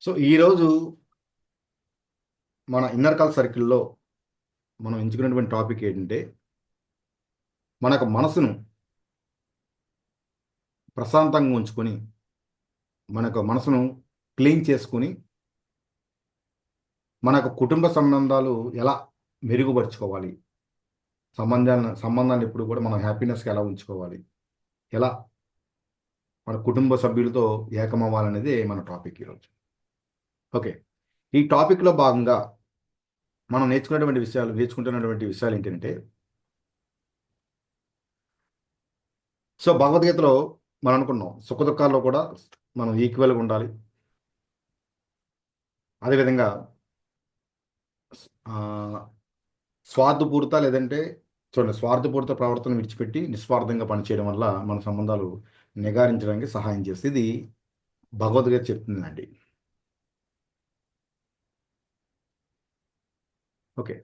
So ఈరోజు మన inner call సర్కిల్లో మనం ఎంచుకున్నటువంటి టాపిక్ ఏంటంటే మనకు మనసును ప్రశాంతంగా ఉంచుకొని మనకు మనసును క్లీన్ చేసుకుని మనకు కుటుంబ సంబంధాలు ఎలా మెరుగుపరుచుకోవాలి, సంబంధాన్ని ఎప్పుడు కూడా మనం హ్యాపీనెస్గా ఎలా ఉంచుకోవాలి, ఎలా మన కుటుంబ సభ్యులతో ఏకమవ్వాలనేది మన టాపిక్ ఈరోజు. ఓకే, ఈ టాపిక్లో భాగంగా మనం నేర్చుకుంటున్నటువంటి విషయాలు ఏంటంటే, సో భగవద్గీతలో మనం అనుకున్నాం సుఖ దుఃఖాల్లో కూడా మనం ఈక్వల్గా ఉండాలి. అదేవిధంగా ఆ, స్వార్థపూరిత లేదంటే చూడండి, స్వార్థపూరిత ప్రవర్తన విడిచిపెట్టి నిస్వార్థంగా పనిచేయడం వల్ల మన సంబంధాలు నిగారించడానికి సహాయం చేస్తుంది. ఇది భగవద్గీత చెప్తుందండి. ఓకే,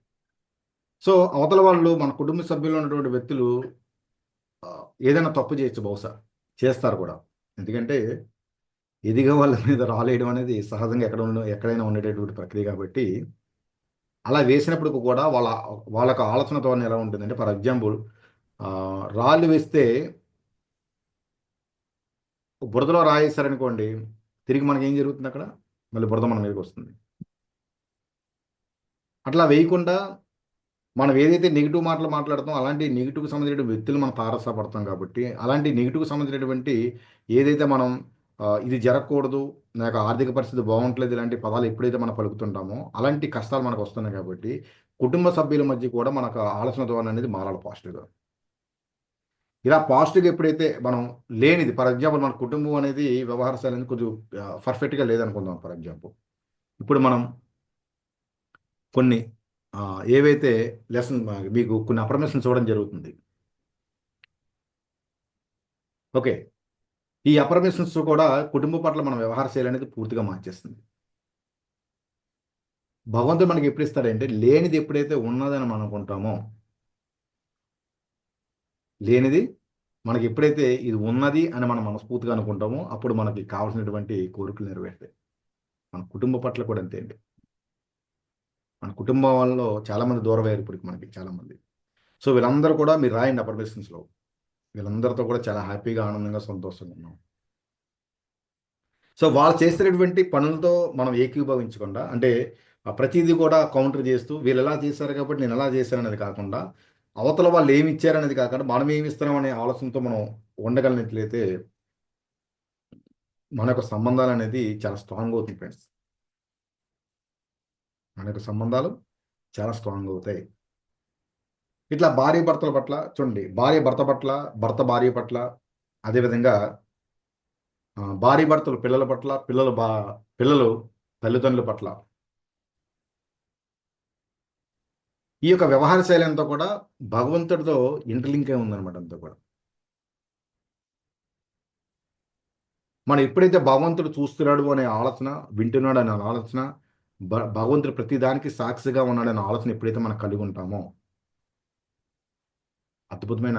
సో అవతల వాళ్ళు మన కుటుంబ సభ్యుల్లో ఉన్నటువంటి వ్యక్తులు ఆ, ఏదైనా తప్పు చేయొచ్చు, బహుశా చేస్తారు కూడా. ఎందుకంటే ఎదిగే వాళ్ళ మీద రాలేయడం అనేది సహజంగా ఎక్కడైనా ఉండేటటువంటి ప్రక్రియ కాబట్టి అలా వేసినప్పుడు కూడా వాళ్ళకు ఆలోచన ధోరణి ఎలా ఉంటుందంటే, ఫర్ ఎగ్జాంపుల్ రాళ్ళు వేస్తే బురదలో రాయేశారనుకోండి, తిరిగి మనకి ఏం జరుగుతుంది అక్కడ? మళ్ళీ బురద మన మీదకి వస్తుంది. అట్లా వేయకుండా మనం ఏదైతే నెగిటివ్ మాటలు మాట్లాడుతామో అలాంటి నెగిటివ్కి సంబంధించిన వ్యక్తులు మనం తారసపడతాం కాబట్టి, అలాంటి నెగిటివ్కి సంబంధించినటువంటి ఏదైతే మనం ఇది జరగకూడదు, నాకు ఆర్థిక పరిస్థితి బాగుంటలేదు, ఇలాంటి పదాలు ఎప్పుడైతే మనం పలుకుతుంటామో అలాంటి కష్టాలు మనకు వస్తున్నాయి కాబట్టి కుటుంబ సభ్యుల మధ్య కూడా మనకు ఆలోచన ధోరణి అనేది మారాలి పాజిటివ్గా. ఇలా పాజిటివ్గా ఎప్పుడైతే మనం లేనిది, ఫర్ ఎగ్జాంపుల్ మన కుటుంబం అనేది వ్యవహార శైలి అనేది కొంచెం పర్ఫెక్ట్గా లేదనుకుందాం. ఫర్ ఎగ్జాంపుల్ ఇప్పుడు మనం కొన్ని ఏవైతే లెసన్ మీకు కొన్ని అప్రమేషన్స్ ఇవ్వడం జరుగుతుంది. ఓకే, ఈ అప్రమేషన్స్ కూడా కుటుంబం పట్ల మన వ్యవహార శైలి అనేది పూర్తిగా మార్చేస్తుంది. భగవంతుడు మనకి ఎప్పుడు ఇస్తాడంటే, లేనిది ఎప్పుడైతే ఉన్నదని మనం అనుకుంటామో, లేనిది మనకి ఎప్పుడైతే ఇది ఉన్నది అని మనం మనస్ఫూర్తిగా అనుకుంటామో అప్పుడు మనకి కావాల్సినటువంటి కోరికలు నెరవేరుతాయి. మన కుటుంబ పట్ల కూడా అంతే అండి. మన కుటుంబం వాళ్ళలో చాలామంది దూరం అయ్యారు ఇప్పటికి మనకి చాలామంది. సో వీళ్ళందరూ కూడా మీరు రాయండి అప్రమేషన్స్లో. వీళ్ళందరితో కూడా చాలా హ్యాపీగా, ఆనందంగా, సంతోషంగా ఉన్నాం. సో వాళ్ళు చేసేటటువంటి పనులతో మనం ఏకీభవించకుండా, అంటే ప్రతిదీ కూడా కౌంటర్ చేస్తూ వీళ్ళు ఎలా చేశారు కాబట్టి నేను ఎలా చేశాను అనేది కాకుండా, అవతల వాళ్ళు ఏమి ఇచ్చారనేది కాకుండా మనం ఏమి ఇస్తున్నాం అనే ఆలోచనతో మనం ఉండగలిగినట్లయితే మన యొక్క సంబంధాలు అనేది చాలా స్ట్రాంగ్ అవుతుంది ఫ్రెండ్స్. మన యొక్క సంబంధాలు చాలా స్ట్రాంగ్ అవుతాయి. ఇట్లా భార్య భర్తల పట్ల చూడండి, భార్య భర్త పట్ల, భర్త భార్య పట్ల, అదేవిధంగా భార్య భర్తలు పిల్లల పట్ల, పిల్లలు తల్లిదండ్రుల పట్ల, ఈ యొక్క వ్యవహార శైలి అంతా కూడా భగవంతుడితో ఇంటర్లింక్ అయి ఉందన్నమాట. అంతా కూడా మనం ఎప్పుడైతే భగవంతుడు చూస్తున్నాడు అనే ఆలోచన, వింటున్నాడు అనే ఆలోచన, భగవంతుడు ప్రతిదానికి సాక్షిగా ఉన్నాడనే ఆలోచన ఎప్పుడైతే మనం కలిగి ఉంటామో, అద్భుతమైన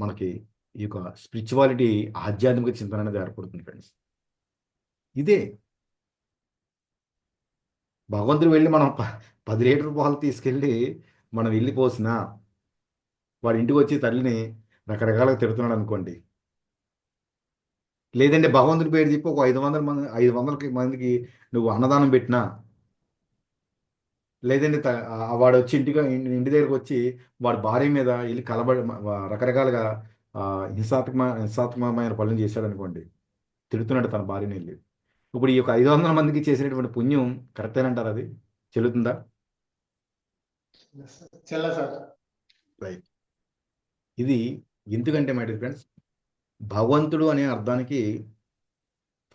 మనకి ఈ యొక్క స్పిరిచువాలిటీ, ఆధ్యాత్మిక చింతన అనేది ఏర్పడుతుంది ఫ్రెండ్స్. ఇదే భగవంతుడు వెళ్ళి మనం 10 లీటర్ పాలు తీసుకెళ్ళి మనం వెళ్ళి పోసినా వాడి ఇంటికి వచ్చి తల్లిని రకరకాలుగా తిడుతున్నాడు అనుకోండి, లేదంటే భగవంతుడి పేరు చెప్పి ఒక 500 మందికి నువ్వు అన్నదానం పెట్టినా, లేదంటే వాడు వచ్చి ఇంటి దగ్గరకు వచ్చి వాడి భార్య మీద వెళ్ళి కలబడి రకరకాలుగా ఆ, హింసాత్మకమైన పనులు చేశాడు అనుకోండి, తిడుతున్నాడు తన భార్యని వెళ్ళి. ఇప్పుడు ఈ యొక్క 500 మందికి చేసినటువంటి పుణ్యం కరెక్టేనంటారు? అది చెల్లుతుందా? చెల్ల సార్. రైట్. ఇది ఎందుకంటే మై డియర్ ఫ్రెండ్స్, భగవంతుడు అనే అర్థానికి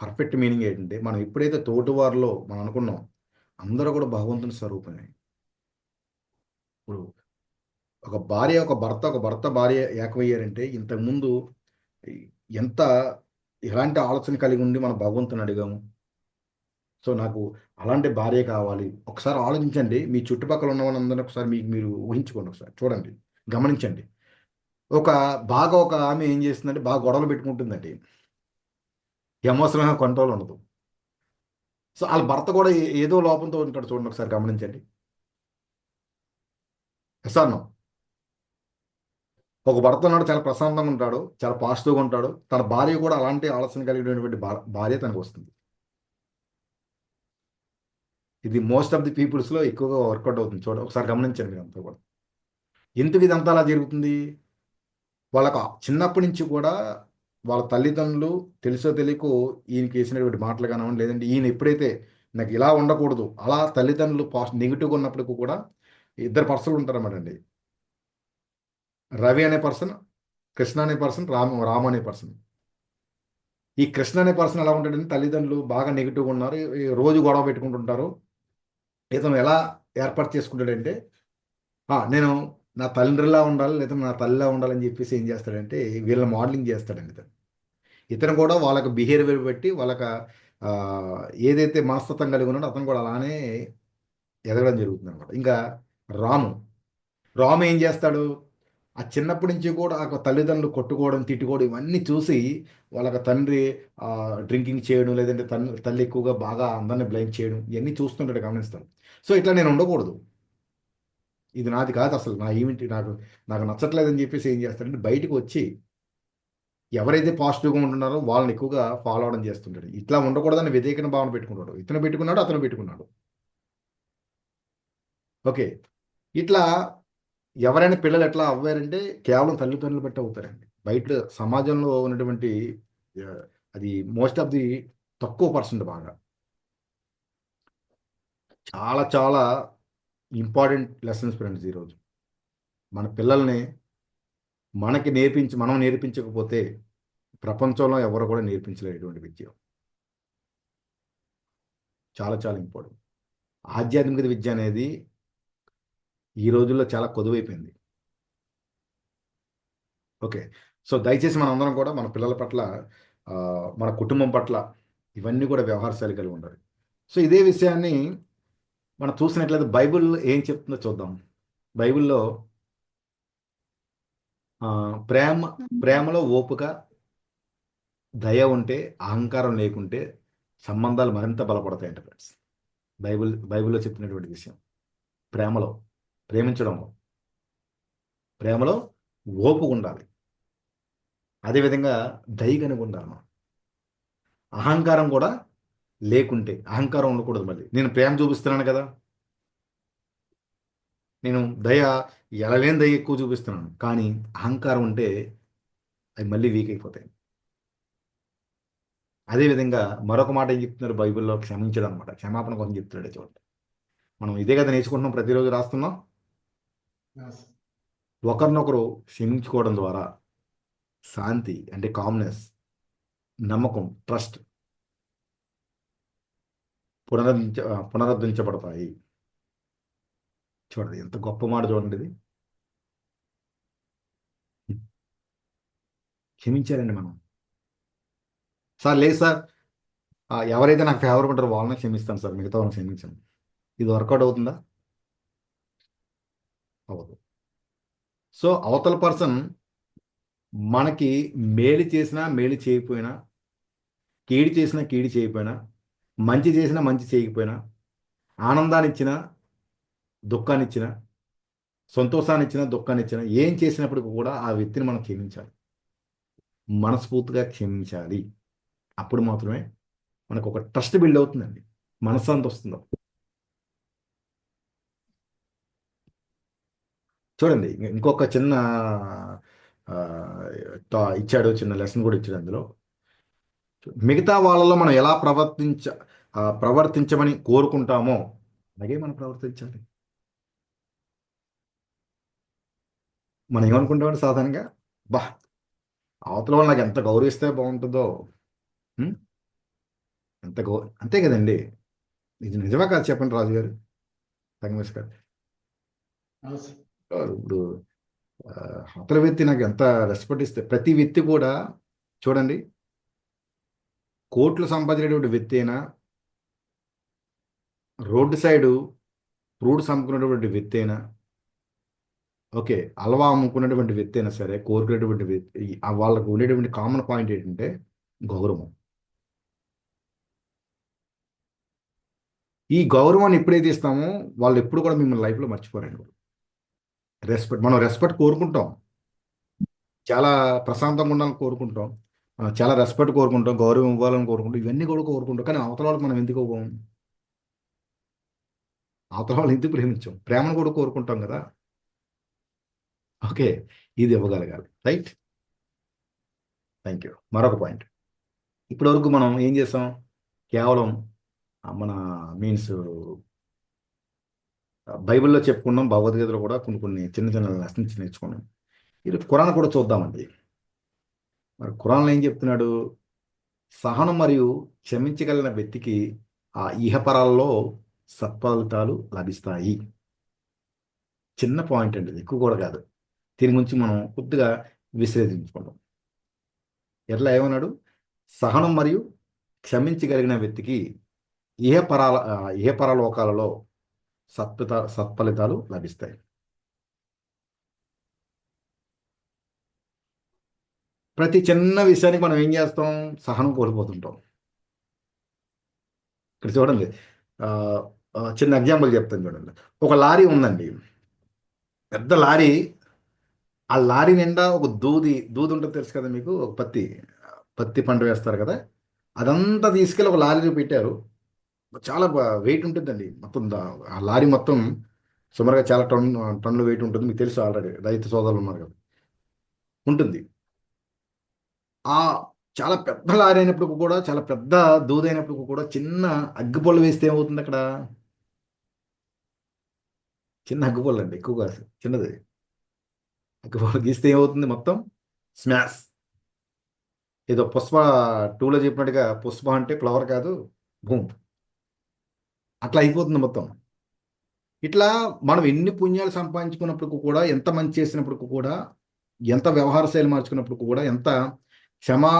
పర్ఫెక్ట్ మీనింగ్ ఏంటంటే, మనం ఎప్పుడైతే తోటివారిలో మనం అనుకున్నాం అందరూ కూడా భగవంతుని స్వరూపమే. ఇప్పుడు ఒక భర్త భార్య ఏకమయ్యారంటే ఇంతకుముందు ఎంత ఎలాంటి ఆలోచన కలిగి ఉండి మనం భగవంతుని అడిగాము. సో నాకు అలాంటి భార్య కావాలి. ఒకసారి ఆలోచించండి, మీ చుట్టుపక్కల ఉన్న వాళ్ళందరినీ ఒకసారి మీకు మీరు ఊహించుకోండి, ఒకసారి చూడండి, గమనించండి. ఒక ఆమె ఏం చేస్తుందంటే బాగా గొడవలు పెట్టుకుంటుందండి, ఎమోషనల్గా కంట్రోల్ ఉండదు. సో వాళ్ళ భర్త కూడా ఏదో లోపంతో ఉంటాడు చూడండి, ఒకసారి గమనించండి. సార్ ఒక భర్త ఉన్నాడు, చాలా ప్రశాంతంగా ఉంటాడు, చాలా పాజిటివ్గా ఉంటాడు, తన భార్య కూడా అలాంటి ఆలోచన కలిగినటువంటి భార్య తనకు వస్తుంది. ఇది మోస్ట్ ఆఫ్ ది పీపుల్స్లో ఎక్కువగా వర్కౌట్ అవుతుంది, ఒకసారి గమనించండి మీరు అంతా కూడా. ఎందుకు ఇదంతా అలా జరుగుతుంది? వాళ్ళకు చిన్నప్పటి నుంచి కూడా వాళ్ళ తల్లిదండ్రులు తెలుసో తెలియకో ఈయనకి వేసినటువంటి మాటలు కానివ్వండి, లేదంటే ఈయన ఎప్పుడైతే నాకు ఇలా ఉండకూడదు, అలా తల్లిదండ్రులు నెగిటివ్గా ఉన్నప్పటికీ కూడా ఇద్దరు పర్సన్లు ఉంటారన్నమాట అండి. రవి అనే పర్సన్, కృష్ణ అనే పర్సన్, రాము అనే పర్సన్. ఈ కృష్ణ అనే పర్సన్ ఎలా ఉంటాడంటే తల్లిదండ్రులు బాగా నెగిటివ్గా ఉన్నారు, రోజు గొడవ పెట్టుకుంటుంటారు. ఇతను ఎలా ఏర్పాటు చేసుకుంటాడంటే నేను నా తండ్రిలా ఉండాలి లేదా నా తల్లిలా ఉండాలని చెప్పేసి ఏం చేస్తాడంటే వీళ్ళని మోడలింగ్ చేస్తాడండి ఇతను. ఇతను కూడా వాళ్ళకి బిహేవియర్ బట్టి వాళ్ళకి ఆ, ఏదైతే మనస్తత్వం కలిగి ఉన్నాడో అతను కూడా అలానే ఎదగడం జరుగుతుంది అనమాట. ఇంకా రాము రాము ఏం చేస్తాడు, ఆ చిన్నప్పటి నుంచి కూడా ఆ తల్లిదండ్రులు కొట్టుకోవడం తిట్టుకోవడం ఇవన్నీ చూసి వాళ్ళకి తండ్రి డ్రింకింగ్ చేయడం, లేదంటే తల్లి ఎక్కువగా బాగా అందరిని బ్లేమ్ చేయడం ఇవన్నీ చూస్తుంటాడు, గమనిస్తాడు. సో ఇట్లా నేను ఉండకూడదు, ఇది నాది కాదు అసలు, నా ఈవెంట్ నాకు నాకు నచ్చట్లేదని చెప్పేసి ఏం చేస్తాడంటే బయటకు వచ్చి ఎవరైతే పాజిటివ్గా ఉంటున్నారో వాళ్ళని ఎక్కువగా ఫాలో అవడం చేస్తుంటాడు. ఇట్లా ఉండకూడదని వ్యతిరేకన భావన పెట్టుకుంటాడు, ఇతను పెట్టుకున్నాడు, అతను పెట్టుకున్నాడు. ఓకే, ఇట్లా ఎవరైనా పిల్లలు ఎట్లా అవ్వారంటే కేవలం తల్లిదండ్రులు బట్టి అవుతారండి. బయట సమాజంలో ఉన్నటువంటి ఆ, అది మోస్ట్ ఆఫ్ ది తక్కువ పర్సెంట్. బాగా చాలా చాలా ఇంపార్టెంట్ లెసన్స్ ఫ్రెండ్స్. ఈరోజు మన పిల్లల్ని మనం నేర్పించకపోతే ప్రపంచంలో ఎవరు కూడా నేర్పించలేటువంటి విద్య. చాలా చాలా ఇంపార్టెంట్. ఆధ్యాత్మిక విద్య అనేది ఈ రోజుల్లో చాలా కొదువైపోయింది. ఓకే, సో దయచేసి మనం అందరం కూడా మన పిల్లల పట్ల మన కుటుంబం పట్ల ఇవన్నీ కూడా వ్యవహారశైలి కలిగి ఉండాలి. సో ఇదే విషయాన్ని మనం చూసినట్లయితే బైబిల్ ఏం చెప్తుందో చూద్దాం. బైబిల్లో ఆ, ప్రేమ ప్రేమలో ఓపిక, దయ ఉంటే, అహంకారం లేకుంటే సంబంధాలు మరింత బలపడతాయంట ఫ్రెండ్స్. బైబిల్లో చెప్పినటువంటి విషయం. ప్రేమలో, ప్రేమించడంలో, ప్రేమలో ఓపిక ఉండాలి. అదేవిధంగా దయ కలిగి ఉండాలి మనం. అహంకారం కూడా లేకుంటే, అహంకారం ఉండకూడదు. మళ్ళీ నేను ప్రేమ చూపిస్తున్నాను కదా, నేను దయ ఎలలేని దయ ఎక్కువ చూపిస్తున్నాను, కానీ అహంకారం ఉంటే అవి మళ్ళీ వీక్ అయిపోతాయి. అదేవిధంగా మరొక మాట ఏం చెప్తున్నారు బైబిల్లో, క్షమించడం అనమాట. క్షమాపణ కోసం చెప్తున్నాడు చూడండి. మనం ఇదే కదా నేర్చుకుంటున్నాం, ప్రతిరోజు రాస్తున్నాం. ఒకరినొకరు క్షమించుకోవడం ద్వారా శాంతి అంటే కామ్నెస్, నమ్మకం, ట్రస్ట్ పునరుద్ధరించబడతాయి. చూడండి ఎంత గొప్ప మాట చూడండి ఇది. క్షమించారండి మనం. సార్ లేదు సార్, ఎవరైతే నాకు ఫేవర్ ఉంటారో వాళ్ళని క్షమిస్తాను సార్, మిగతా వాళ్ళని క్షమించాను. ఇది వర్కౌట్ అవుతుందా? అవ్వదు. సో అవతల పర్సన్ మనకి మేలు చేసినా మేలు చేయకపోయినా, కీడు చేసినా కీడు చేయకపోయినా, మంచి చేసినా మంచి చేయకపోయినా, ఆనందాన్ని ఇచ్చినా దుఃఖాన్ని ఇచ్చినా, సంతోషాన్ని ఇచ్చినా దుఃఖాన్ని ఇచ్చినా, ఏం చేసినప్పటికీ కూడా ఆ వ్యక్తిని మనం క్షమించాలి, మనస్ఫూర్తిగా క్షమించాలి. అప్పుడు మాత్రమే మనకు ఒక ట్రస్ట్ బిల్డ్ అవుతుందండి, మనశ్శాంతి వస్తుందో. చూడండి ఇంకొక చిన్న ఆ, ఇచ్చాడు, చిన్న లెసన్ కూడా ఇచ్చాడు అందులో. మిగతా వాళ్ళలో మనం ఎలా ప్రవర్తించమని కోరుకుంటామో అలాగే మనం ప్రవర్తించాలి. మనం ఏమనుకుంటామంటే సాధారణంగా, బా అవతల వాళ్ళు నాకు ఎంత గౌరవిస్తే బాగుంటుందో, ఉం? అంతే కదండి. ఇది నిజమా కాదు చెప్పండి రాజు గారు, సంగమేష్ గారు. ఇప్పుడు ఆ, అవతల వ్యక్తి నాకు ఎంత రెస్పెక్ట్ ఇస్తే, ప్రతి వ్యక్తి కూడా చూడండి, కోట్లు సంపాదించేటువంటి వ్యక్తి అయినా, రోడ్డు సైడు ఫ్రూట్స్ అమ్ముకున్నటువంటి వ్యక్తి అయినా, ఓకే, హల్వా అమ్ముకున్నటువంటి వ్యక్తి అయినా సరే, కోరుకునేటువంటి వ్యక్తి వాళ్ళకు ఉండేటువంటి కామన్ పాయింట్ ఏంటంటే గౌరవం. ఈ గౌరవాన్ని ఎప్పుడైతే ఇస్తామో వాళ్ళు ఎప్పుడు కూడా మిమ్మల్ని లైఫ్లో మర్చిపోరండి. రెస్పెక్ట్, మనం రెస్పెక్ట్ కోరుకుంటాం, చాలా ప్రశాంతంగా ఉండాలని కోరుకుంటాం, చాలా రెస్పెక్ట్ కోరుకుంటాం, గౌరవం ఇవ్వాలని కోరుకుంటాం, ఇవన్నీ కూడా కోరుకుంటాం. కానీ అవతల వాళ్ళకి మనం ఎందుకు ఇవ్వం? అవతల వాళ్ళు ఎందుకు ప్రేమించాం? ప్రేమను కూడా కోరుకుంటాం కదా. ఓకే, ఇది ఇవ్వగలగాలి. రైట్. Thank you. మరొక పాయింట్, ఇప్పటివరకు మనం ఏం చేసాం? కేవలం మన మీన్స్ బైబిల్లో చెప్పుకున్నాం, భగవద్గీతలో కూడా కొన్ని కొన్ని చిన్న చిన్న లెసన్స్ నేర్చుకున్నాం. ఇది ఖురాన్ కూడా చూద్దామండి. మరి ఖురాన్లో ఏం చెప్తున్నాడు? సహనం మరియు క్షమించగలిగిన వ్యక్తికి ఆ ఇహపరాల్లో సత్ఫలితాలు లభిస్తాయి. చిన్న పాయింట్ అండి, ఇది ఎక్కువ కూడా కాదు. దీని గురించి మనం కొద్దిగా విశ్లేషించుకుందాం. ఎట్లా ఏమన్నాడు? సహనం మరియు క్షమించగలిగిన వ్యక్తికి ఇహపరలోకాలలో సత్ఫలితాలు లభిస్తాయి. ప్రతి చిన్న విషయానికి మనం ఏం చేస్తాం? సహనం కోల్పోతుంటాం. ఇక్కడ చూడండి, ఆ, చిన్న ఎగ్జాంపుల్ చెప్తాను చూడండి. ఒక లారీ ఉందండి, పెద్ద లారీ. ఆ లారీ నిండా ఒక దూది దూది ఉంటుంది, తెలుసు కదా మీకు, ఒక పత్తి పత్తి పంట వేస్తారు కదా, అదంతా తీసుకెళ్ళి ఒక లారీలో పెట్టారు. చాలా వెయిట్ ఉంటుందండి మొత్తం, ఆ లారీ మొత్తం సుమారుగా చాలా టన్నుల వెయిట్ ఉంటుంది. మీకు తెలుసు, ఆల్రెడీ రైతు సోదరులు ఉన్నారు కదా, ఉంటుంది. ఆ చాలా పెద్ద లారీ అయినప్పుడు కూడా, చాలా పెద్ద దూది అయినప్పుడు కూడా, చిన్న అగ్గిపొల్ల వేస్తే ఏమవుతుంది అక్కడ? చిన్న అగ్గిపొల్ల అండి, ఎక్కువ కాదు, చిన్నది అగ్గిపొల్ల గీస్తే ఏమవుతుంది? మొత్తం స్మాష్. ఏదో పుష్ప టూలో చెప్పినట్టుగా, పుష్ప అంటే ఫ్లవర్ కాదు, భూమ్, అట్లా అయిపోతుంది మొత్తం. ఇట్లా మనం ఎన్ని పుణ్యాలు సంపాదించుకున్నప్పుడు కూడా, ఎంత మంచి చేసినప్పుడు కూడా, ఎంత వ్యవహార శైలి మార్చుకున్నప్పుడు కూడా, ఎంత క్షమా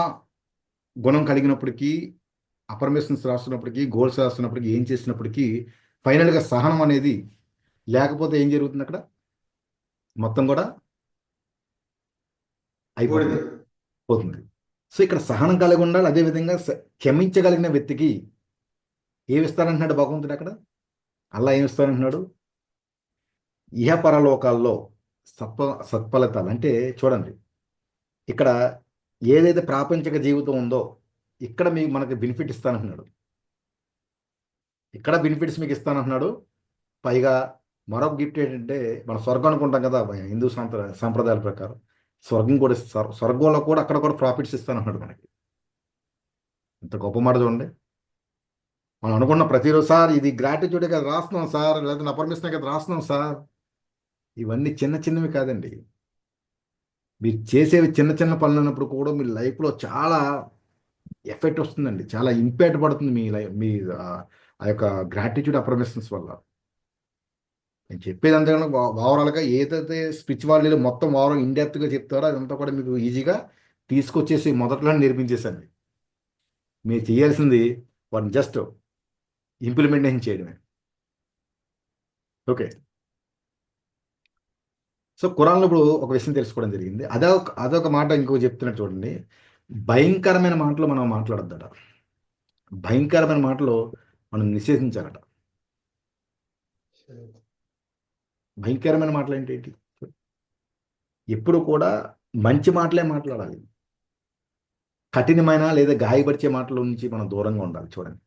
గుణం కలిగినప్పటికీ, అఫర్మేషన్స్ రాస్తున్నప్పటికీ, గోల్స్ రాస్తున్నప్పటికీ, ఏం చేసినప్పటికీ, ఫైనల్గా సహనం అనేది లేకపోతే ఏం జరుగుతుంది అక్కడ? మొత్తం కూడా అయిపోతుంది, పోతుంది. సో ఇక్కడ సహనం కలిగి ఉండాలి. అదేవిధంగా క్షమించగలిగిన వ్యక్తికి ఏమిస్తానంటున్నాడు భగవంతుడు అక్కడ? అల్లా ఏమిస్తానంటున్నాడు? ఇహపరలోకాల్లో సత్ఫలితాలు అంటే, చూడండి, ఇక్కడ ఏదైతే ప్రాపంచిక జీవితం ఉందో, ఇక్కడ మీకు మనకి బెనిఫిట్ ఇస్తానంటున్నాడు. ఇక్కడ బెనిఫిట్స్ మీకు ఇస్తానంటున్నాడు. పైగా మరొక గిఫ్ట్ ఏంటంటే, మన స్వర్గం అనుకుంటాం కదా హిందూ సాంప్రదాయాల ప్రకారం, స్వర్గం కూడా ఇస్తారు. స్వర్గంలో కూడా అక్కడ కూడా ప్రాఫిట్స్ ఇస్తానంటున్నాడు మనకి. ఇంత గొప్ప మాట చూడండి. మనం అనుకున్న ప్రతిరోజు, సార్ ఇది గ్రాటిట్యూడే కదా రాస్తున్నాం సార్, లేదా నా పర్మిషన్ కదా రాస్తున్నాం సార్, ఇవన్నీ చిన్న చిన్నవి కాదండి. మీరు చేసేవి చిన్న చిన్న పనులు అన్నప్పుడు కూడా మీ లైఫ్లో చాలా ఎఫెక్ట్ వస్తుందండి, చాలా ఇంపాక్ట్ పడుతుంది మీ లైఫ్, మీ ఆ యొక్క గ్రాటిట్యూడ్ అఫర్మేషన్స్ వల్ల. నేను చెప్పేది అంతేగాని ఓవరాల్గా ఏదైతే స్పిరిచువాలిటీలో మొత్తం ఓవరాల్ ఇన్డెప్త్గా చెప్తారో అదంతా కూడా మీకు ఈజీగా తీసుకొచ్చేసి మొదట్లోనే నేర్పించేసండి. మీరు చేయాల్సింది వాటిని జస్ట్ ఇంప్లిమెంటేషన్ చేయడమే. ఓకే. సో ఖురాన్లో ఇప్పుడు ఒక విషయం తెలుసుకోవడం జరిగింది. అదొక మాట ఇంకో చెప్తున్నట్టు చూడండి. భయంకరమైన మాటలు మనం మాట్లాడొద్దట. భయంకరమైన మాటలు మనం నిషేధించాలట. భయంకరమైన మాటలు ఏంటి? ఎప్పుడు కూడా మంచి మాటలే మాట్లాడాలి. కఠినమైన లేదా గాయపరిచే మాటల నుంచి మనం దూరంగా ఉండాలి. చూడండి,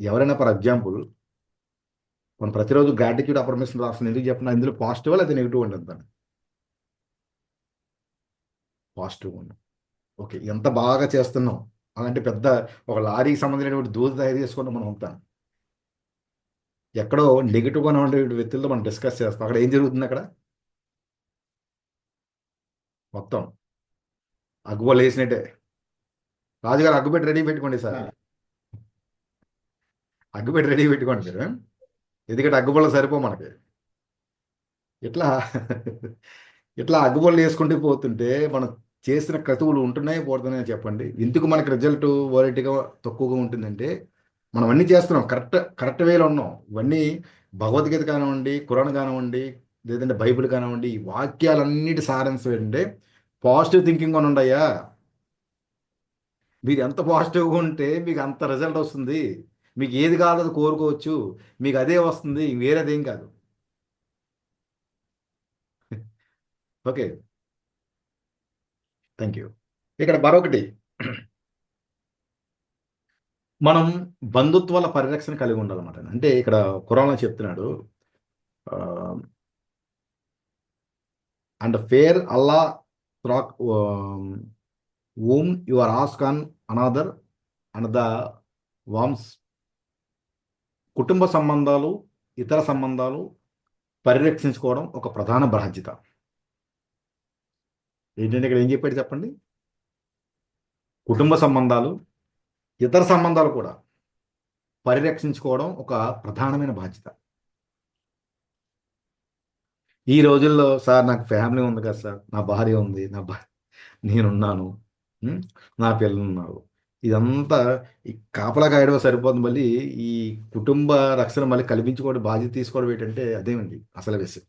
ఎవరైనా ఫర్ ఎగ్జాంపుల్ మనం ప్రతిరోజు గ్రాటిట్యూడ్ అఫర్మేషన్ రాస్తుంది, ఎందుకు చెప్పిన ఇందులో పాజిటివ్ లేదా నెగిటివ్ ఉండదు, దాన్ని పాజిటివ్ ఉండదు. ఓకే, ఎంత బాగా చేస్తున్నాం, అలాంటి పెద్ద ఒక లారీకి సంబంధించినటువంటి దూది తయారు చేసుకుంటాం మనం అంతా. ఎక్కడో నెగిటివ్గా ఉండే వ్యక్తులతో మనం డిస్కస్ చేస్తాం, అక్కడ ఏం జరుగుతుంది? అక్కడ మొత్తం అగ్గుబలు వేసినట్టే. రాజుగారు అగ్గుపెట్టి రెడీ పెట్టుకోండి సార్, అగ్గుపెట్టి రెడీ పెట్టుకోండి మీరు, ఎందుకంటే అగ్గుబళ్ళు సరిపో మనకి. ఇట్లా ఇట్లా అగ్గుబళ్ళు వేసుకుంటూ పోతుంటే మనం చేసిన క్రతువులు ఉంటున్నాయి పోతున్నాయి చెప్పండి. ఎందుకు మనకి రిజల్ట్ ఓరిటీగా తక్కువగా ఉంటుందంటే, మనం అన్నీ చేస్తున్నాం, కరెక్ట్ కరెక్ట్ వేలో ఉన్నాం. ఇవన్నీ భగవద్గీత కానివ్వండి, ఖురాన్ కానివ్వండి, లేదంటే బైబిల్ కానివ్వండి, ఈ వాక్యాలన్నిటి సారాంశం ఏంటంటే పాజిటివ్ థింకింగ్ అని ఉండయా. మీరు ఎంత పాజిటివ్గా ఉంటే మీకు అంత రిజల్ట్ వస్తుంది. మీకు ఏది కావాలో అది కోరుకోవచ్చు, మీకు అదే వస్తుంది, వేరేదేం కాదు. ఓకే. Thank you. ఇక్కడ మరొకటి, మనం బంధుత్వాల పరిరక్షణ కలిగి ఉండాలన్నమాట. అంటే ఇక్కడ ఖురాన్లో చెప్తున్నాడు, అండ్ ఫేర్ అల్లా త్రాక్ whom you are asked on another and the worms. కుటుంబ సంబంధాలు, ఇతర సంబంధాలు పరిరక్షించుకోవడం ఒక ప్రధాన బాధ్యత. ఏంటంటే ఇక్కడ ఏం చెప్పాడు చెప్పండి? కుటుంబ సంబంధాలు, ఇతర సంబంధాలు కూడా పరిరక్షించుకోవడం ఒక ప్రధానమైన బాధ్యత. ఈ రోజుల్లో సార్ నాకు ఫ్యామిలీ ఉంది కదా సార్, నా భార్య ఉంది, నేనున్నాను, ఉం? నా పిల్లలు ఉన్నారు, ఇదంతా ఈ కాపలా కాయడం సరిపోతుంది. మళ్ళీ ఈ కుటుంబ రక్షణ మళ్ళీ కల్పించుకోవడం, బాధ్యత తీసుకోవడం ఏంటంటే అదేమండి అసలు విషయం.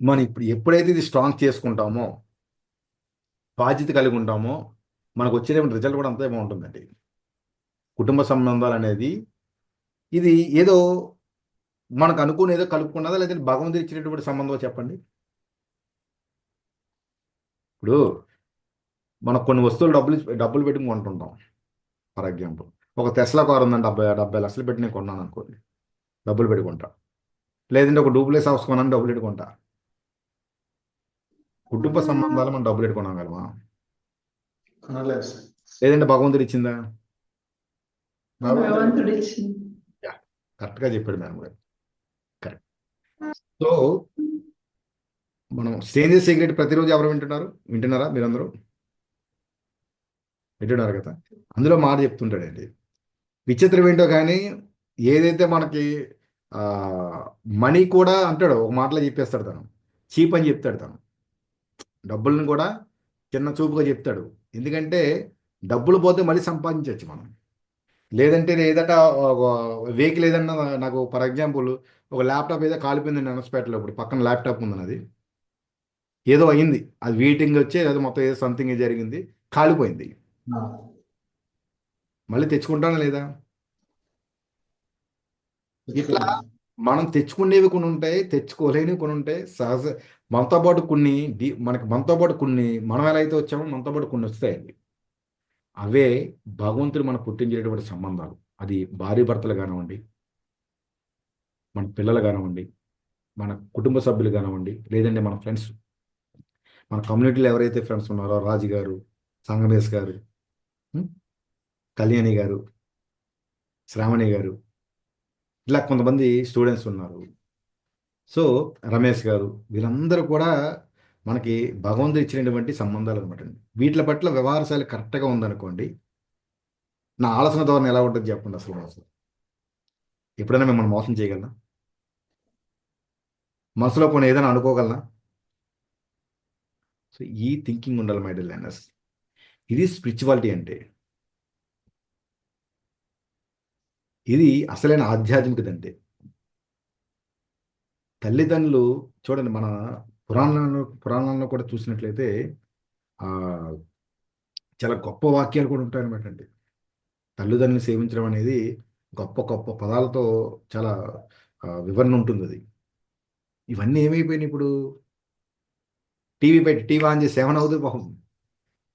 మనం ఇప్పుడు ఎప్పుడైతే ఇది స్ట్రాంగ్ చేసుకుంటామో, బాధ్యత కలిగి ఉంటామో, మనకు వచ్చేటువంటి రిజల్ట్ కూడా అంతే బాగుంటుందండి. కుటుంబ సంబంధాలు అనేది ఇది ఏదో మనకు అనుకుని ఏదో కలుపుకున్నదా, లేదంటే భగవంతుడు ఇచ్చినటువంటి సంబంధం చెప్పండి. ఇప్పుడు మనకు కొన్ని వస్తువులు డబ్బులు పెట్టుకుని కొంటుంటాం. ఫర్ ఎగ్జాంపుల్, ఒక టెస్లా కార్ ఉందండి, 70 లక్షలు పెట్టి నేను కొన్నాను అనుకోండి, డబ్బులు పెట్టుకుంటా. లేదంటే ఒక డూప్లెక్స్ హౌస్ కొన్నాను, డబ్బులు పెట్టుకుంటా. కుటుంబ సంబంధాలు మనం డబ్బులు పెట్టుకున్నాగలమా? లేదంటే భగవంతుడు ఇచ్చిందా? కరెక్ట్గా చెప్పాడు మేడం గారు. కరెక్ట్. సో మనం స్ట్రేంజర్ సీక్రెట్ ప్రతిరోజు ఎవరు వింటున్నారా మీరందరూ? వింటున్నారు కదా. అందులో మాట చెప్తుంటాడండి, విచిత్రం ఏంటో కానీ ఏదైతే మనకి మనీ కూడా అంటాడు, ఒక మాటలో చెప్పేస్తాడు తను, చీప్ అని చెప్తాడు తను. డబ్బులను కూడా చిన్న చూపుగా చెప్తాడు. ఎందుకంటే డబ్బులు పోతే మళ్ళీ సంపాదించవచ్చు మనం. లేదంటే ఏదట వెహికల్ ఏదన్నా, నాకు ఫర్ ఎగ్జాంపుల్ ఒక ల్యాప్టాప్ ఏదో కాలిపోయిందండి అనస్పేటలో, ఇప్పుడు పక్కన ల్యాప్టాప్ ఉందని, అది ఏదో అయింది, అది వీటింగ్ వచ్చి ఏదో మొత్తం ఏదో సంథింగ్ జరిగింది, కాలిపోయింది. మళ్ళీ తెచ్చుకుంటానా లేదా? ఇట్లా మనం తెచ్చుకునేవి కొన్ని ఉంటాయి, తెచ్చుకోలేనివి కొన్ని ఉంటాయి. సహజ మనతో పాటు కొన్ని మనతో పాటు కొన్ని, మనం ఎలా అయితే వచ్చామో మనతో పాటు కొన్ని వస్తాయండి. అవే భగవంతుడు మనకు పుట్టించేటటువంటి సంబంధాలు. అది భార్య భర్తలు కానివ్వండి, మన పిల్లలు కానివ్వండి, మన కుటుంబ సభ్యులు కానివ్వండి, లేదంటే మన ఫ్రెండ్స్, మన కమ్యూనిటీలో ఎవరైతే ఫ్రెండ్స్ ఉన్నారో, రాజు గారు, సంగమేశ్ గారు, కళ్యాణి గారు, శ్రావణి గారు, ఇలా కొంతమంది స్టూడెంట్స్ ఉన్నారు. సో రమేష్ గారు, వీళ్ళందరూ కూడా మనకి భగవంతుడు ఇచ్చినటువంటి సంబంధాలు అనమాట అండి. వీటి పట్ల వ్యవహార శైలి కరెక్ట్గా ఉందనుకోండి, నా ఆలోచన ధోరణి ఎలా ఉంటుంది చెప్పండి. అసలు ఎప్పుడైనా మిమ్మల్ని మోసం చేయగలనా? మనసులో కొన్ని ఏదైనా అనుకోగలనా? సో ఈ థింకింగ్ ఉండాలి మై డియర్ లెర్నర్స్. ఇది స్పిరిచువాలిటీ అంటే, ఇది అసలైన ఆధ్యాత్మికత అంటే. తల్లిదండ్రులు చూడండి, మన పురాణాలను కూడా చూసినట్లయితే చాలా గొప్ప వాక్యాలు కూడా ఉంటాయన్నమాట అండి. తల్లిదండ్రులు సేవించడం అనేది గొప్ప గొప్ప పదాలతో చాలా వివరణ ఉంటుంది. అది ఇవన్నీ ఏమైపోయినాయి ఇప్పుడు? టీవీ ఆన్ చేసి 7 అవుతుంది పాపం.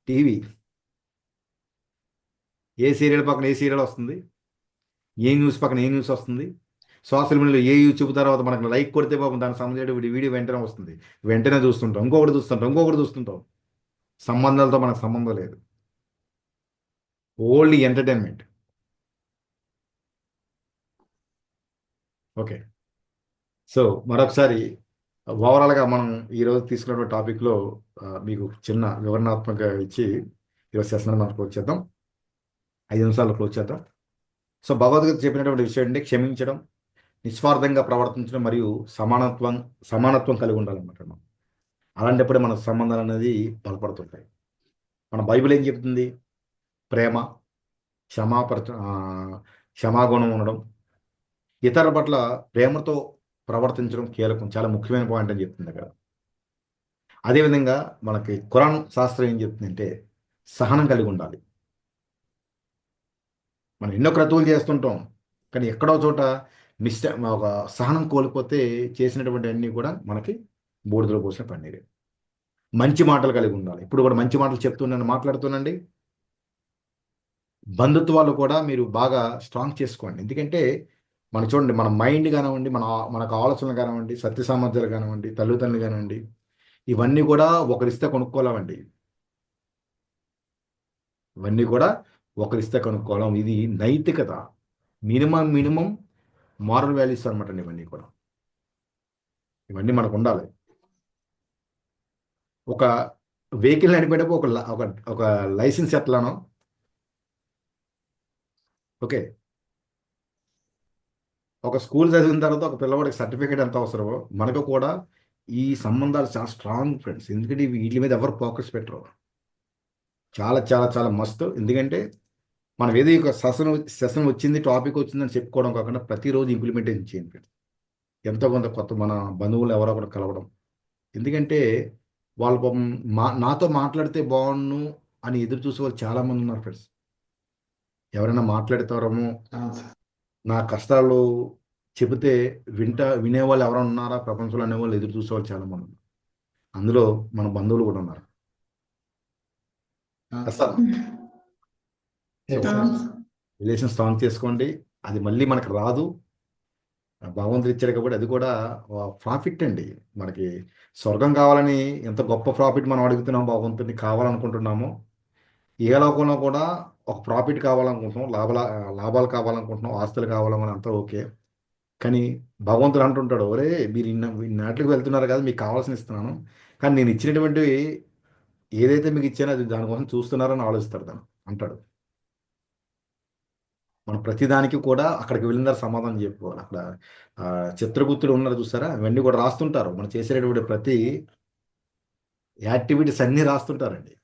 టీవీ, ఏ సీరియల్ పక్కన ఏ సీరియల్ వస్తుంది, ఏ న్యూస్ పక్కన ఏ న్యూస్ వస్తుంది, సోషల్ మీడియాలో ఏ యూట్యూబ్ తర్వాత మనకు లైక్ కొడితే పాపం దానికి సంబంధించిన వీడియో వెంటనే వస్తుంది, వెంటనే చూస్తుంటాం, ఇంకొకటి చూస్తుంటాం. సంబంధాలతో మనకు సంబంధం లేదు, ఓన్లీ ఎంటర్టైన్మెంట్. ఓకే. సో మరొకసారి ఓవరాల్గా మనం ఈరోజు తీసుకున్నటువంటి టాపిక్లో మీకు చిన్న వివరణాత్మకంగా ఇచ్చి ఈరోజు సెషన్ మనం క్లోజ్ చేద్దాం. 5 నిమిషాల్లో క్లోజ్ చేద్దాం. సో భగవద్గీత చెప్పినటువంటి విషయం ఏంటి? క్షమించడం, నిస్వార్థంగా ప్రవర్తించడం మరియు సమానత్వం కలిగి ఉండాలన్నమాట. అలాంటప్పుడే మన సంబంధాలు అనేది బలపడుతుంటాయి. మన బైబిల్ ఏం చెప్తుంది? ప్రేమ, క్షమాగుణం ఉండడం, ఇతరుల పట్ల ప్రేమతో ప్రవర్తించడం కీలకం, చాలా ముఖ్యమైన పాయింట్ అని చెప్తుంది అక్కడ. అదేవిధంగా మనకి ఖురాన్ శాస్త్రం ఏం చెప్తుందంటే సహనం కలిగి ఉండాలి. మనం ఎన్నో క్రతువులు చేస్తుంటాం, కానీ ఎక్కడో చోట ఒక సహనం కోల్పోతే చేసినటువంటి అన్నీ కూడా మనకి బూడిదలో పోసిన పన్నీరే. మంచి మాటలు కలిగి ఉండాలి. ఇప్పుడు కూడా మంచి మాటలు చెప్తున్నాను, మాట్లాడుతున్నాండి. బంధుత్వాలు కూడా మీరు బాగా స్ట్రాంగ్ చేసుకోండి. ఎందుకంటే మనం చూడండి, మన మైండ్ కానివ్వండి, మనకు ఆలోచనలు కానివ్వండి, సత్య సామర్థ్యాలు కానివ్వండి, తల్లిదండ్రులు కానివ్వండి, ఇవన్నీ కూడా ఒకరిస్తే కొనుక్కోలేమండి. ఇవన్నీ కూడా ఒకరిస్తే కొనుక్కోవడం, ఇది నైతికత. మినిమం మినిమం మారల్ వాల్యూస్ అనమాట అండి ఇవన్నీ కూడా. ఇవన్నీ మనకు ఉండాలి. ఒక వెహికల్ నడిపేటప్పుడు ఒక లైసెన్స్ ఎట్లానో, ఓకే, ఒక స్కూల్ చదివిన తర్వాత ఒక పిల్లవాడికి సర్టిఫికేట్ ఎంత అవసరమో మనకు కూడా ఈ సంబంధాలు చాలా స్ట్రాంగ్ ఫ్రెండ్స్. ఎందుకంటే వీటి మీద ఎవరు ఫోకస్ పెట్టరు. చాలా చాలా చాలా మస్తు. ఎందుకంటే మనం ఏదో ఒక సెషన్ వచ్చింది, టాపిక్ వచ్చిందని చెప్పుకోవడం కాకుండా ప్రతిరోజు ఇంప్లిమెంటేషన్ చేయండి ఫ్రెండ్స్. ఎంతో కొంత కొత్త మన బంధువులు ఎవరో ఒకరు కలవడం. ఎందుకంటే వాళ్ళు పాపం నాతో మాట్లాడితే బాగుండు అని ఎదురు చూసే వాళ్ళు చాలామంది ఉన్నారు ఫ్రెండ్స్. ఎవరైనా మాట్లాడతారేమో, నా కష్టాలు చెబితే వినేవాళ్ళు ఎవరైనా ఉన్నారా ప్రపంచంలో అనేవాళ్ళు ఎదురు చూసేవాళ్ళు చాలామంది ఉన్నారు. అందులో మన బంధువులు కూడా ఉన్నారు. అసలు రిలేషన్ స్ట్రాంగ్ చేసుకోండి. అది మళ్ళీ మనకు రాదు, భగవంతుడు ఇచ్చాడు కాబట్టి. అది కూడా ప్రాఫిట్ అండి. మనకి స్వర్గం కావాలని ఎంత గొప్ప ప్రాఫిట్ మనం అడుగుతున్నాం, భగవంతుడిని కావాలనుకుంటున్నామో, ఏ లోకంలో కూడా ఒక ప్రాఫిట్ కావాలనుకుంటున్నాం, లాభాలు కావాలనుకుంటున్నాం, ఆస్తులు కావాలని అంతా ఓకే. కానీ భగవంతుడు అంటుంటాడు, ఒరే మీరు ఇన్నాటికి వెళ్తున్నారు కదా, మీకు కావాల్సిన ఇస్తున్నాను, కానీ నేను ఇచ్చినటువంటి ఏదైతే మీకు ఇచ్చానో అది దానికోసం చూస్తున్నారని ఆలోచిస్తాడు దాన్ని అంటాడు. మనం ప్రతిదానికి కూడా అక్కడికి వెళ్ళిన తర్వాత సమాధానం చెప్పుకోవాలి. అక్కడ చిత్రగుప్తుడు ఉన్నారు చూసారా, అవన్నీ కూడా రాస్తుంటారు. మనం చేసేటటువంటి ప్రతి యాక్టివిటీస్ అన్నీ రాస్తుంటారండి.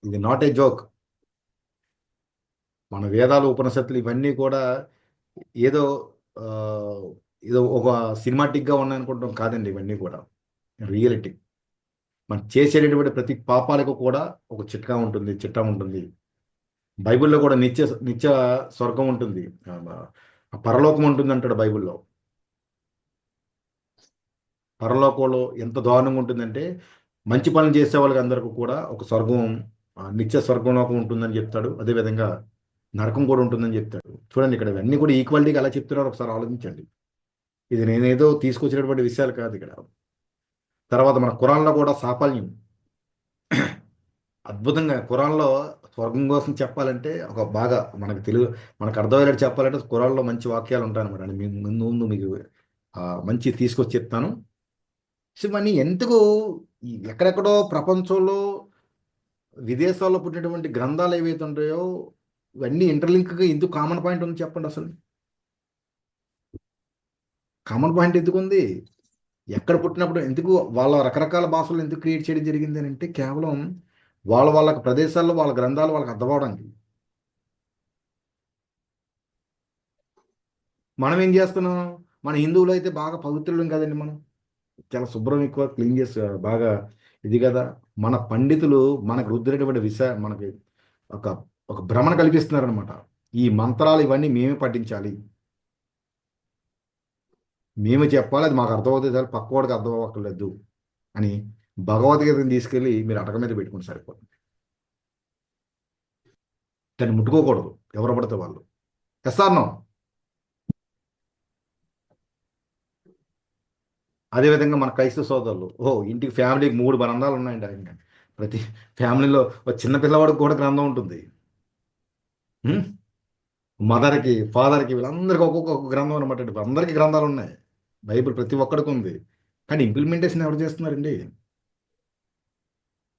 ఇది నాట్ ఏ జోక్. మన వేదాలు, ఉపనిషత్తులు ఇవన్నీ కూడా ఏదో ఆ, ఏదో ఒక సినిమాటిక్గా ఉన్నాయనుకుంటాం కాదండి. ఇవన్నీ కూడా రియాలిటీ. మనం చేసేటటువంటి ప్రతి పాపాలకు కూడా ఒక చిట్టా ఉంటుంది. బైబిల్లో కూడా నిత్య నిత్య స్వర్గం ఉంటుంది, పరలోకం ఉంటుంది అంటాడు బైబిల్లో. పరలోకంలో ఎంత దారుణంగా ఉంటుందంటే మంచి పనులు చేసే వాళ్ళకి అందరికీ కూడా ఒక స్వర్గం, నిత్య స్వర్గంలోకం ఉంటుందని చెప్తాడు. అదేవిధంగా నరకం కూడా ఉంటుందని చెప్తాడు. చూడండి, ఇక్కడ ఇవన్నీ కూడా ఈక్వాలిటీగా ఎలా చెప్తున్నారో ఒకసారి ఆలోచించండి. ఇది నేనేదో తీసుకొచ్చినటువంటి విషయాలు కాదు ఇక్కడ. తర్వాత మన ఖురాన్లో కూడా సాఫల్యం అద్భుతంగా. ఖురాన్లో స్వర్గం కోసం చెప్పాలంటే ఒక బాగా మనకు అర్థమయ్యేటట్టు చెప్పాలంటే ఖురాన్లో మంచి వాక్యాలు ఉంటాయన్నమాట. అండి మీ ముందు మీకు మంచి తీసుకొచ్చి చెప్తాను. సో ఇవన్నీ ఎందుకు ఎక్కడెక్కడో ప్రపంచంలో విదేశాల్లో పుట్టినటువంటి గ్రంథాలు ఏవైతే ఉంటాయో ఇవన్నీ ఇంటర్లింక్గా ఎందుకు కామన్ పాయింట్ ఉంది చెప్పండి. అసలు కామన్ పాయింట్ ఎందుకు ఉంది? ఎక్కడ పుట్టినప్పుడు ఎందుకు వాళ్ళ రకరకాల భాషలు ఎందుకు క్రియేట్ చేయడం జరిగింది అని అంటే కేవలం వాళ్ళ ప్రదేశాల్లో వాళ్ళ గ్రంథాలు వాళ్ళకి అర్థం అవడానికి. మనం ఏం చేస్తున్నాం? మన హిందువులు అయితే బాగా పవిత్రులం కదండి. మనం చాలా శుభ్రం, ఎక్కువ క్లీన్ చేసి బాగా ఇది కదా. మన పండితులు మనకు రుద్దినటువంటి మనకి ఒక ఒక భ్రమణ కల్పిస్తున్నారనమాట. ఈ మంత్రాలు ఇవన్నీ మేమే పఠించాలి, మేమే చెప్పాలి, అది మాకు అర్థమవుతుంది సార్, పక్కవాడికి అర్థం అవ్వక్కర్లేదు అని భగవద్గీతను తీసుకెళ్ళి మీరు అటక మీద పెట్టుకుని సరిపోతుంది. దాన్ని ముట్టుకోకూడదు ఎవరు పడితే వాళ్ళు. ఎస్ఆర్నో. అదేవిధంగా మన క్రైస్తవ సోదరులు, ఇంటికి ఫ్యామిలీకి 3 గ్రంథాలు ఉన్నాయండి. ఆయన ప్రతి ఫ్యామిలీలో ఒక చిన్న పిల్లవాడికి కూడా గ్రంథం ఉంటుంది. మదర్కి, ఫాదర్కి, వీళ్ళందరికీ ఒక్కొక్క గ్రంథం అనమాట. అందరికీ గ్రంథాలు ఉన్నాయి. బైబిల్ ప్రతి ఒక్కడికి ఉంది. కానీ ఇంప్లిమెంటేషన్ ఎవరు చేస్తున్నారండి?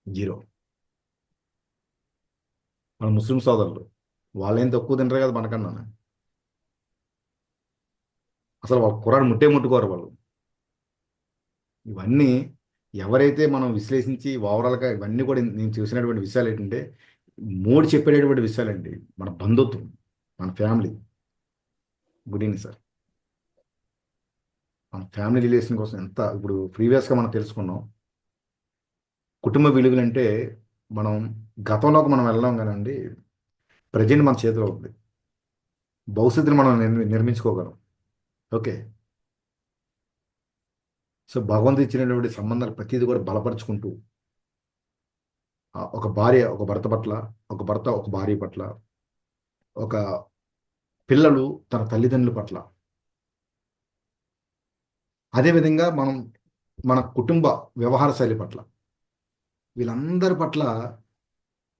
జీరో. మన ముస్లిం సోదరులు వాళ్ళేం తక్కువ తింటారు కదా మనకన్నా. అసలు వాళ్ళ ఖురాన్ ముట్టుకోరు వాళ్ళు. ఇవన్నీ ఎవరైతే మనం విశ్లేషించి ఓవరాల్గా ఇవన్నీ కూడా నేను చూసినటువంటి విషయాలు ఏంటంటే 3 చెప్పేటటువంటి విషయాలండి. మన బంధుత్వం, మన ఫ్యామిలీ. Good evening sir. మన ఫ్యామిలీ రిలేషన్ కోసం ఎంత ఇప్పుడు ప్రీవియస్గా మనం తెలుసుకున్నాం. కుటుంబ విలువలు అంటే మనం గతంలోకి మనం వెళ్ళాం కానండి, ప్రజెంట్ మన చేతిలో ఉంది. భవిష్యత్తుని మనం నిర్మించుకోగలం. ఓకే. సో భగవంతుడు ఇచ్చినటువంటి సంబంధాలు ప్రతిదీ కూడా బలపరుచుకుంటూ ఒక భార్య ఒక భర్త పట్ల, ఒక భర్త ఒక భార్య పట్ల, ఒక పిల్లలు తన తల్లిదండ్రుల పట్ల, అదేవిధంగా మనం మన కుటుంబ వ్యవహార శైలి పట్ల, వీళ్ళందరి పట్ల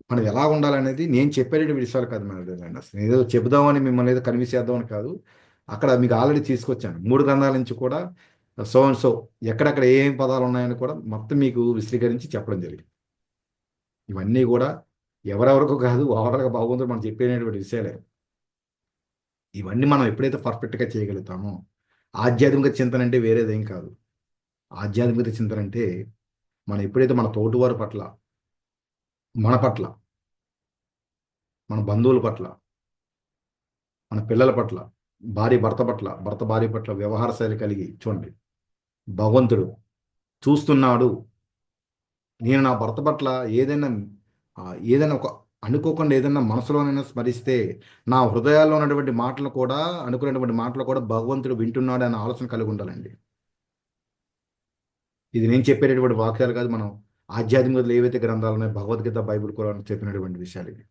మనం ఎలా ఉండాలనేది నేను చెప్పేటువంటి విషయాలు కాదు మేడం. అసలు ఏదో చెబుదామని మిమ్మల్ని ఏదో కన్విన్స్ చేద్దామని కాదు. అక్కడ మీకు ఆల్రెడీ తీసుకొచ్చాను 3 గ్రంథాల నుంచి కూడా సో అండ్ సో ఎక్కడెక్కడ ఏం పదాలు ఉన్నాయని కూడా మొత్తం మీకు విశ్లేషించి చెప్పడం జరిగింది. ఇవన్నీ కూడా ఎవరెవరికో కాదు, ఓవరాల్గా భగవంతుడు మనం చెప్పేటువంటి విషయాలే. ఇవన్నీ మనం ఎప్పుడైతే పర్ఫెక్ట్గా చేయగలుగుతామో, ఆధ్యాత్మిక చింతన అంటే వేరేదేం కాదు. ఆధ్యాత్మిక చింతన అంటే మనం ఎప్పుడైతే మన తోటివారి పట్ల, మన పట్ల, మన బంధువుల పట్ల, మన పిల్లల పట్ల, భార్య భర్త పట్ల, భర్త భార్య పట్ల వ్యవహార శైలి కలిగి చూడండి, భగవంతుడు చూస్తున్నాడు. నేను నా భర్త పట్ల ఏదైనా ఏదైనా ఒక అనుకోకుండా ఏదైనా మనసులోనైనా స్మరిస్తే నా హృదయాల్లో ఉన్నటువంటి మాటలు కూడా, అనుకునేటువంటి మాటలు కూడా భగవంతుడు వింటున్నాడు అనే ఆలోచన కలిగి ఉండాలండి. ఇది నేను చెప్పేటటువంటి వాక్యాలు కాదు, మనం ఆధ్యాత్మికతలు ఏవైతే గ్రంథాలు ఉన్నాయో భగవద్గీత, బైబిల్ కూడా చెప్పినటువంటి విషయాలు ఇవి.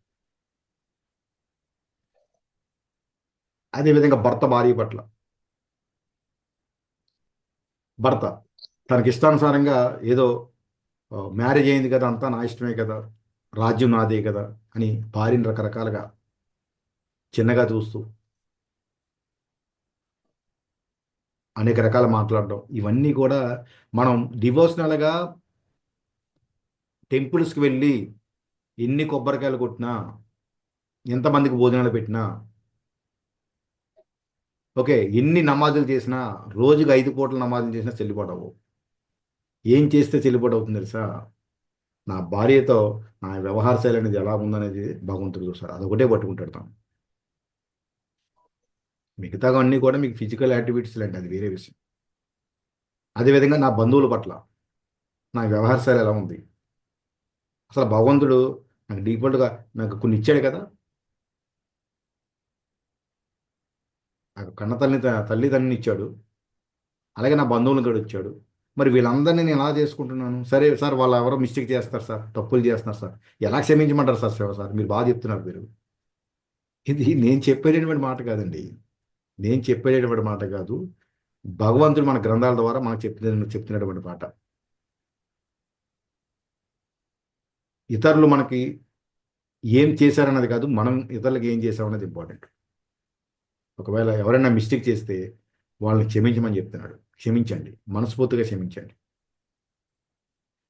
అదేవిధంగా భర్త భార్య పట్ల, భర్త తనకి ఇష్టానుసారంగా ఏదో మ్యారేజ్ అయింది కదా, అంతా నా ఇష్టమే కదా, రాజ్యం నాదే కదా అని భార్యని రకరకాలుగా చిన్నగా చూస్తూ అనేక రకాల మాట్లాడడం, ఇవన్నీ కూడా మనం డివోషనల్గా టెంపుల్స్కి వెళ్ళి ఎన్ని కొబ్బరికాయలు కొట్టినా, ఎంతమందికి భోజనాలు పెట్టినా, ఓకే, ఎన్ని నమాజులు చేసినా, రోజుకి 5 పూటలు నమాజులు చేసినా చెల్లుబాటు. ఏం చేస్తే చెల్లుబాటు అవుతుంది తెలుసా? నా భార్యతో నా వ్యవహార శైలి అనేది ఎలా ఉందనేది భగవంతుడు చూస్తాడు. అదొకటే పట్టుకుంటాడు తాను. మిగతాగా అన్నీ కూడా మీకు ఫిజికల్ యాక్టివిటీస్ లాంటి, అది వేరే విషయం. అదేవిధంగా నా బంధువుల పట్ల నా వ్యవహార శైలి ఎలా ఉంది, అసలు భగవంతుడు నాకు డిఫాల్ట్గా నాకు కొన్ని ఇచ్చాడు కదా, నాకు కన్న తల్లిదండ్రుని ఇచ్చాడు, అలాగే నా బంధువులను కూడా ఇచ్చాడు. మరి వీళ్ళందరినీ నేను ఎలా చేసుకుంటున్నాను? సరే సార్, వాళ్ళు ఎవరో మిస్టేక్ చేస్తారు సార్, తప్పులు చేస్తున్నారు సార్, ఎలా క్షమించమంటారు సార్? శివ సార్ మీరు బాగా చెప్తున్నారు మీరు. ఇది నేను చెప్పేటటువంటి మాట కాదండి, నేను చెప్పేటటువంటి మాట కాదు, భగవంతుడు మన గ్రంథాల ద్వారా మనకు చెప్తున్నటువంటి మాట. ఇతరులు మనకి ఏం చేశారన్నది కాదు, మనం ఇతరులకు ఏం చేసామన్నది ఇంపార్టెంట్. ఒకవేళ ఎవరైనా మిస్టేక్ చేస్తే వాళ్ళని క్షమించమని చెప్తున్నాడు. క్షమించండి, మనస్ఫూర్తిగా క్షమించండి.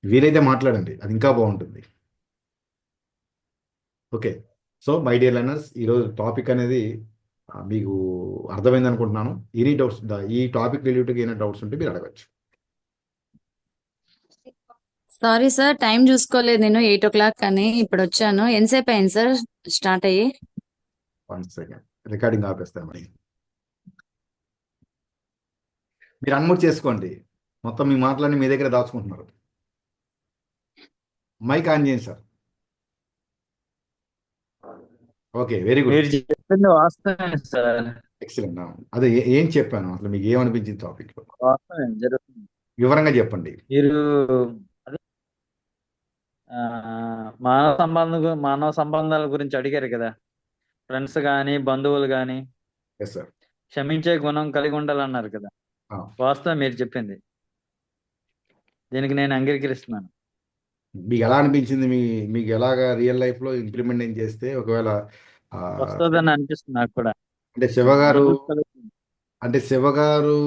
వీలైతే మాట్లాడండి, అది ఇంకా బాగుంటుంది. Okay. So my dear learners, ఈరోజు టాపిక్ అనేది మీకు అర్థమైంది అనుకుంటున్నాను. ఎనీ డౌట్స్, ఈ టాపిక్ రిలేటెడ్గా ఏమైనా డౌట్స్ ఉంటే మీరు అడగచ్చు. సారీ సార్, టైం చూసుకోలేదు నేను. 8 o'clock అని ఇప్పుడు వచ్చాను. ఎంతసేపు అయింది సార్ స్టార్ట్ అయ్యి? 1 సెకండ్, రికార్డింగ్ ఆపేస్తాను మరి. మీరు అన్మ్యూట్ చేసుకోండి, మొత్తం మీ మాటలన్నీ మీ దగ్గర దాచుకుంటున్నారు. మైక్ ఆన్ చేయండి సార్. ఓకే, వెరీ గుడ్, మీరు చెప్పింది వాస్తవమే సార్. ఎక్సలెంట్. అదే ఏం చెప్పాను, అసలు మీకు ఏమనిపించింది టాపిక్ లో వాస్తవమే జరుగుతుంది. వివరంగా చెప్పండి. మీరు అదే ఆ, మానవ సంబంధాల గురించి అడిగారు కదా. ఫ్రెండ్స్ కానీ బంధువులు కానీ ఎస్ సార్. క్షమించే గుణం కలిగి ఉండాలన్నారు కదా. వాస్తవం మీరు చెప్పింది, దీనికి నేను అంగీకరిస్తున్నాను. మీకు ఎలా అనిపించింది? మీకు ఎలాగా రియల్ లైఫ్ లో ఇంప్లిమెంట్ ఏం చేస్తే ఒకవేళ ఆ, వస్తుందని అనిపిస్తుంది నాకు కూడా. అంటే శివగారు, అనుభూతి కలుగుతుంది. అంటే శివగారు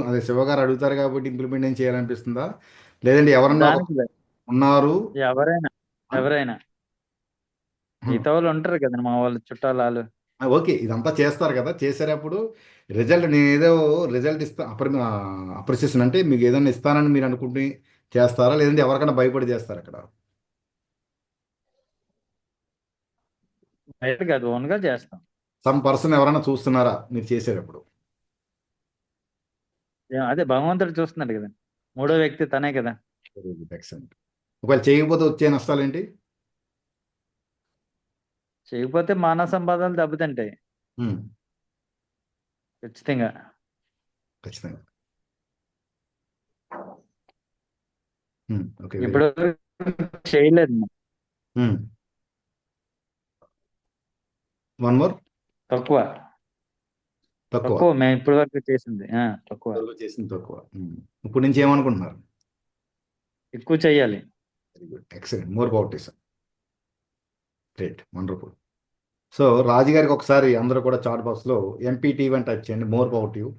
అదే శివగారు అడుగుతారు కాబట్టి ఇంప్లిమెంట్ ఏం చేయాలనిపిస్తుందా, లేదంటే ఎవరన్నా దానికి ఉన్నారు? ఎవరైనా ఎవరైనా మిగతా వాళ్ళు ఉంటారు కదా, మా వాళ్ళు చుట్టాలు. ఓకే, ఇదంతా చేస్తారు కదా, చేసేటప్పుడు రిజల్ట్ నేను ఏదో రిజల్ట్ ఇస్తా అప్రిసియేషన్ అంటే మీకు ఏదైనా ఇస్తానని మీరు అనుకుంటే చేస్తారా, లేదంటే ఎవరికైనా భయపడి చేస్తారా అక్కడ? బయట కాదు, ఓన్ గా చేస్తాం. సమ్ పర్సన్ ఎవరైనా చూస్తున్నారా మీరు చేసేటప్పుడు? అదే భగవంతుడు చూస్తున్నాడు కదా, మూడో వ్యక్తి తనే కదా. Very good, excellent. ఒకవేళ చేయకపోతే వచ్చే నష్టాలు ఏంటి? చేయకపోతే మానవ సంపాదనలు దెబ్బతింటాయి. ఖచ్చితంగా. ఖచ్చితంగా. ఓకే. వెరీ ఇప్పుడు చేయలేదు. One more. తక్కువ తక్కువ. తక్కువ మేము ఇప్పటి వరకు చేసింది తక్కువ. చేసింది తక్కువ. ఇప్పుడు నుంచి ఏమనుకుంటున్నారు? ఎక్కువ చెయ్యాలి. Very good, excellent, more power to sir. Great, wonderful. So Raju గారికి ఒకసారి అందరూ కూడా చాట్ బాక్స్లో ఎంపీటీవీ అని టైప్ చేయండి, more power to you.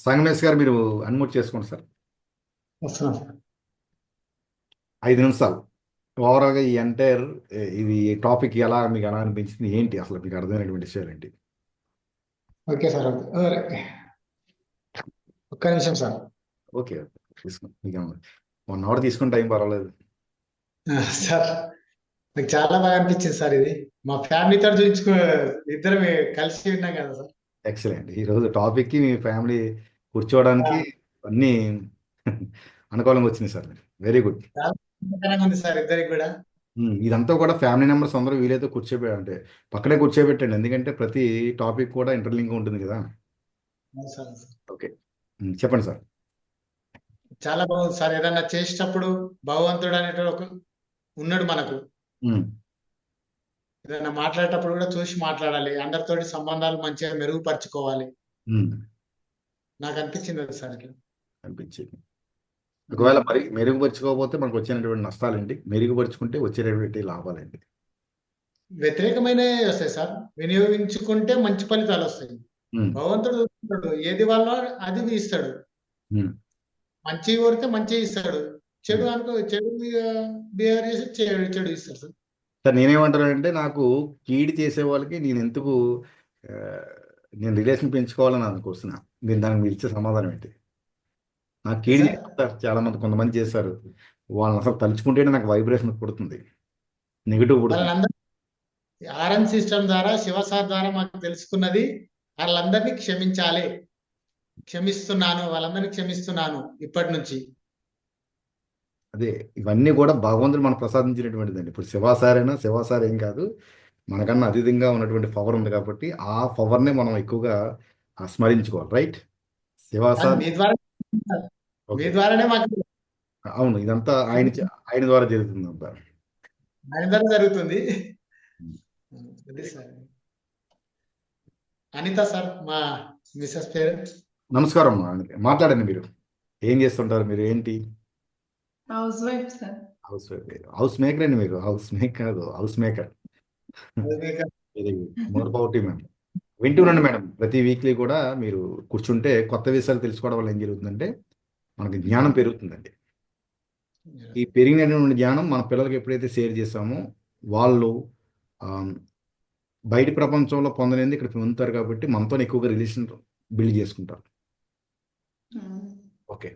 Sangamesh గారు మీరు అన్మ్యూట్ చేసుకోండి సార్. వస్తున్నాం సార్. 5 నిమిషాలు ఓవరాల్గా ఈ ఎంటైర్ ఇది టాపిక్ ఎలా మీకు ఎలా అనిపించింది, ఏంటి అసలు మీకు అర్థమైనటువంటి విషయాలు ఏంటి? Okay sir. ఓకే, ఒక్క నిమిషం సార్. ఓకే, తీసుకోండి, మీకు 1 అవర్ తీసుకుని టైం పర్వాలేదు. సార్ నాకు చాలా బాగా అనిపించింది సార్. ఇది మా ఫ్యామిలీతో చూపించుకో, ఇద్దరం కలిసి విన్నాం కదా సార్. ఎక్సలెంట్. ఈరోజు టాపిక్కి మీ ఫ్యామిలీ కూర్చోవడానికి అన్నీ అనుకూలంగా వచ్చినాయి సార్. Very good. చాలా సంతోషకరంగా ఉంది సార్ ఇద్దరికి కూడా. ఇదంతా కూడా ఫ్యామిలీ మెంబర్స్ అందరూ వీలైతే అంటే పక్కనే కూర్చోబెట్టండి, ఎందుకంటే ప్రతి టాపిక్ కూడా ఇంటర్లింక్ ఉంటుంది కదా. అవును సార్. ఓకే, చెప్పండి సార్. చాలా బాగుంది సార్. ఏదన్నా చేసేటప్పుడు భగవంతుడు అనేటువంటి ఒక ఉన్నాడు మనకు. ఏదైనా మాట్లాడేటప్పుడు కూడా చూసి మాట్లాడాలి, అందరితోటి సంబంధాలు మంచిగా మెరుగుపరుచుకోవాలి. నాకు అనిపించింది అది సార్. ఇట్లా అనిపించింది. ఒకవేళ మరి మెరుగుపరుచుకోకపోతే మనకు వచ్చినటువంటి నష్టాలేంటి, మెరుగుపరుచుకుంటే వచ్చేటటువంటి లాభాలేంటి? వ్యతిరేకమైన వస్తాయి సార్. వినియోగించుకుంటే మంచి ఫలితాలు వస్తాయి. భగవంతుడు చూస్తాడు, ఏది వల్ల అది ఇస్తాడు. మంచి కోరితే మంచి ఇస్తాడు, చెడు అనుకో చెడు బిహేవ్ చేసి చెడు ఇస్తాడు సార్. సార్ నేనేమంటానంటే, నాకు కీడు చేసే వాళ్ళకి నేను ఎందుకు నేను రిలేషన్ పెంచుకోవాలని అనుకొస్తున్నా. మీరు దానికి మీరు ఇచ్చే సమాధానం ఏంటి? నాకు కీడు చేస్తారు చాలా మంది, కొంతమంది చేశారు, వాళ్ళని అసలు తలుచుకుంటేనే నాకు వైబ్రేషన్ పుడుతుంది, నెగిటివ్ పుడుతుంది. వాళ్ళందరూ ఆర్ఎన్ సిస్టమ్ ద్వారా, శివసార్ ద్వారా మాకు తెలుసుకున్నది, వాళ్ళందరినీ క్షమించాలి. క్షమిస్తున్నాను, వాళ్ళందరినీ క్షమిస్తున్నాను ఇప్పటి నుంచి. అదే, ఇవన్నీ కూడా భగవంతుడు మనకు ప్రసాదించినటువంటిదండి. ఇప్పుడు శివాసారైనా, శివాసార్ ఏం కాదు, మనకన్నా అతీతంగా ఉన్నటువంటి పవర్ ఉంది కాబట్టి ఆ పవర్నే మనం ఎక్కువగా స్మరించుకోవాలి, రైట్? శివాసార్ మీ ద్వారా, మీ ద్వారానే మాకు. అవును, ఇదంతా ఆయన ద్వారా జరుగుతుంది అంతా. ఆయన ద్వారా జరుగుతుంది. అదే సార్. అనిత సార్ మా మిస్సెస్ పేరు. నమస్కారం, మాట్లాడండి. మీరు ఏం చేస్తుంటారు? మీరు ఏంటి? House wife sir. House wife. House maker అండి మీరు? హౌస్ మేక్ కాదు, house maker. Very good, more power to madam. వింటున్నాను మేడం, ప్రతి వీక్లీ కూడా మీరు కూర్చుంటే కొత్త విషయాలు తెలుసుకోవడం వల్ల ఏం జరుగుతుందంటే మనకి జ్ఞానం పెరుగుతుందండి. ఈ పెరిగినటువంటి జ్ఞానం మన పిల్లలకి ఎప్పుడైతే షేర్ చేస్తామో వాళ్ళు బయట ప్రపంచంలో పొందలేనిది ఇక్కడ పొందుతారు, కాబట్టి మనతో ఎక్కువగా రిలేషన్ బిల్డ్ చేసుకుంటారు. Okay,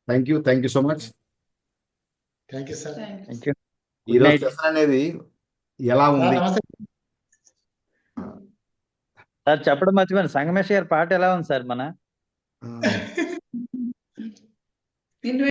thank you so much. Thank you sir. Thank you. ఈరోజు సెషన్ అనేది ఎలా ఉంది? నమస్తే సార్ చెప్పడం మర్చిపోయాను, సంగమేష్ గారి పాట ఎలా ఉంది సార్? మన ఆ,